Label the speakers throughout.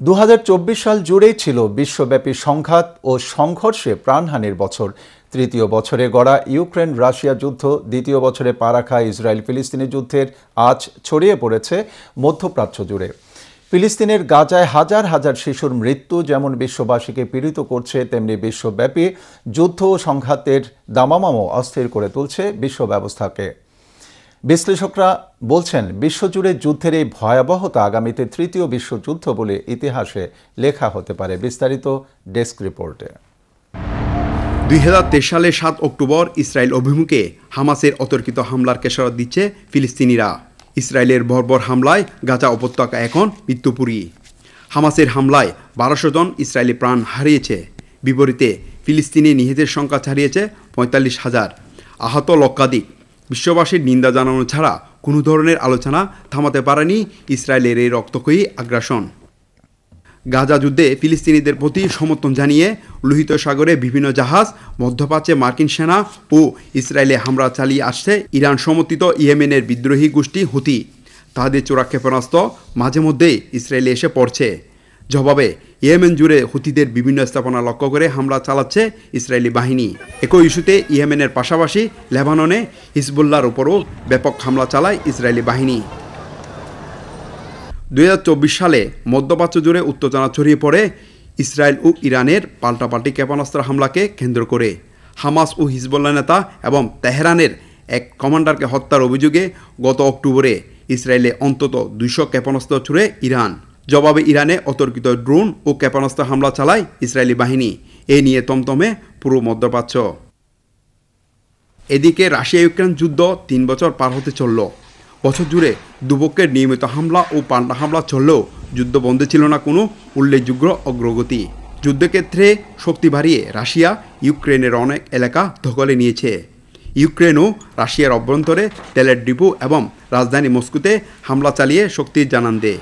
Speaker 1: 2024 সাল জুড়েই ছিল বিশ্বব্যাপী সংঘাত ও সংঘর্ষে প্রাণহানির বছর। তৃতীয় বছরে গড়া ইউক্রেন রাশিয়া যুদ্ধ, দ্বিতীয় বছরে পা রাখা ইসরায়েল ফিলিস্তিনি যুদ্ধের আঁচ ছড়িয়ে পড়েছে মধ্যপ্রাচ্য জুড়ে। ফিলিস্তিনের গাজায় হাজার হাজার শিশুর মৃত্যু যেমন বিশ্ববাসীকে পীড়িত করছে, তেমনি বিশ্বব্যাপী যুদ্ধ ও সংঘাতের দামামামও অস্থির করে তুলছে বিশ্ব ব্যবস্থাকে। বিশ্লেষকরা বলছেন, বিশ্বজুড়ে যুদ্ধের এই ভয়াবহতা আগামীতে তৃতীয় বিশ্বযুদ্ধ বলে ইতিহাসে লেখা হতে পারে। বিস্তারিত ডেস্ক রিপোর্টে।
Speaker 2: 2023 সালের 7 অক্টোবর ইসরায়েল অভিমুখে হামাসের অতর্কিত হামলার খেসারত দিচ্ছে ফিলিস্তিনিরা। ইসরায়েলের বর্বর হামলায় গাজা উপত্যকা এখন মৃত্যুপুরী। হামাসের হামলায় 1200 জন ইসরায়েলি প্রাণ হারিয়েছে। বিপরীতে ফিলিস্তিনি নিহতের সংখ্যা ছাড়িয়েছে 45,000, আহত লক্ষাধিক। বিশ্ববাসীর নিন্দা জানানো ছাড়া কোনো ধরনের আলোচনা থামাতে পারেনি ইসরায়েলের এই রক্তক্ষয়ী আগ্রাসন। গাজা যুদ্ধে ফিলিস্তিনিদের প্রতি সমর্থন জানিয়ে লোহিত সাগরে বিভিন্ন জাহাজ, মধ্যপ্রাচ্যে মার্কিন সেনা ও ইসরায়েলে হামলা চালিয়ে আসছে ইরান সমর্থিত ইয়েমেনের বিদ্রোহী গোষ্ঠী হুথি। তাদের চোরা ক্ষেপণাস্ত্র মাঝে মধ্যেই ইসরায়েলে এসে পড়ছে। জবাবে ইয়েমেন জুড়ে হুথিদের বিভিন্ন স্থাপনা লক্ষ্য করে হামলা চালাচ্ছে ইসরায়েলি বাহিনী। একই ইস্যুতে ইয়েমেনের পাশাপাশি লেবাননে হিজবুল্লাহর উপরও ব্যাপক হামলা চালায় ইসরায়েলি বাহিনী। 2024 সালে মধ্যপ্রাচ্য জুড়ে উত্তেজনা ছড়িয়ে পড়ে ইসরায়েল ও ইরানের পাল্টাপাল্টি ক্ষেপণাস্ত্র হামলাকে কেন্দ্র করে। হামাস ও হিজবুল্লাহ নেতা এবং তেহরানের এক কমান্ডারকে হত্যার অভিযোগে গত অক্টোবরে ইসরায়েলে অন্তত 200 ক্ষেপণাস্ত্র ছুড়ে ইরান। জবাবে ইরানে অতর্কিত ড্রোন ও ক্ষেপণাস্ত্র হামলা চালায় ইসরায়েলি বাহিনী। এ নিয়ে তমতমে পুরো মধ্যপ্রাচ্য। এদিকে রাশিয়া ইউক্রেন যুদ্ধ 3 বছর পার হতে চলল। বছর জুড়ে দুপক্ষের নিয়মিত হামলা ও পাল্টা হামলা চললেও যুদ্ধ বন্ধে ছিল না কোনো উল্লেখযোগ্য অগ্রগতি। যুদ্ধক্ষেত্রে শক্তি বাড়িয়ে রাশিয়া ইউক্রেনের অনেক এলাকা দখলে নিয়েছে। ইউক্রেনও রাশিয়ার অভ্যন্তরে তেলের ডিপো এবং রাজধানী মস্কোতে হামলা চালিয়ে শক্তির জানান দেয়।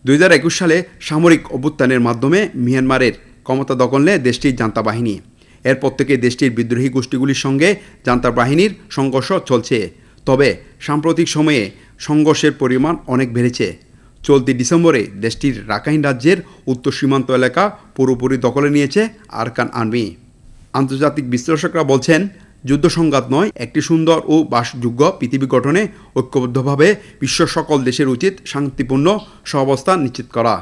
Speaker 2: 2021 সালে সামরিক অভ্যুত্থানের মাধ্যমে মিয়ানমারের ক্ষমতা দখল নেয় দেশটির জান্তা বাহিনী। এরপর থেকে দেশটির বিদ্রোহী গোষ্ঠীগুলির সঙ্গে জান্তা বাহিনীর সংঘর্ষ চলছে। তবে সাম্প্রতিক সময়ে সংঘর্ষের পরিমাণ অনেক বেড়েছে। চলতি ডিসেম্বরে দেশটির রাখাইন রাজ্যের উত্তর সীমান্ত এলাকা পুরোপুরি দখলে নিয়েছে আরাকান আর্মি। আন্তর্জাতিক বিশ্লেষকরা বলছেন, যুদ্ধ সংঘাত নয়, একটি সুন্দর ও বাসযোগ্য পৃথিবী গঠনে ঐক্যবদ্ধভাবে বিশ্ব সকল দেশের উচিত শান্তিপূর্ণ সহাবস্থান নিশ্চিত করা।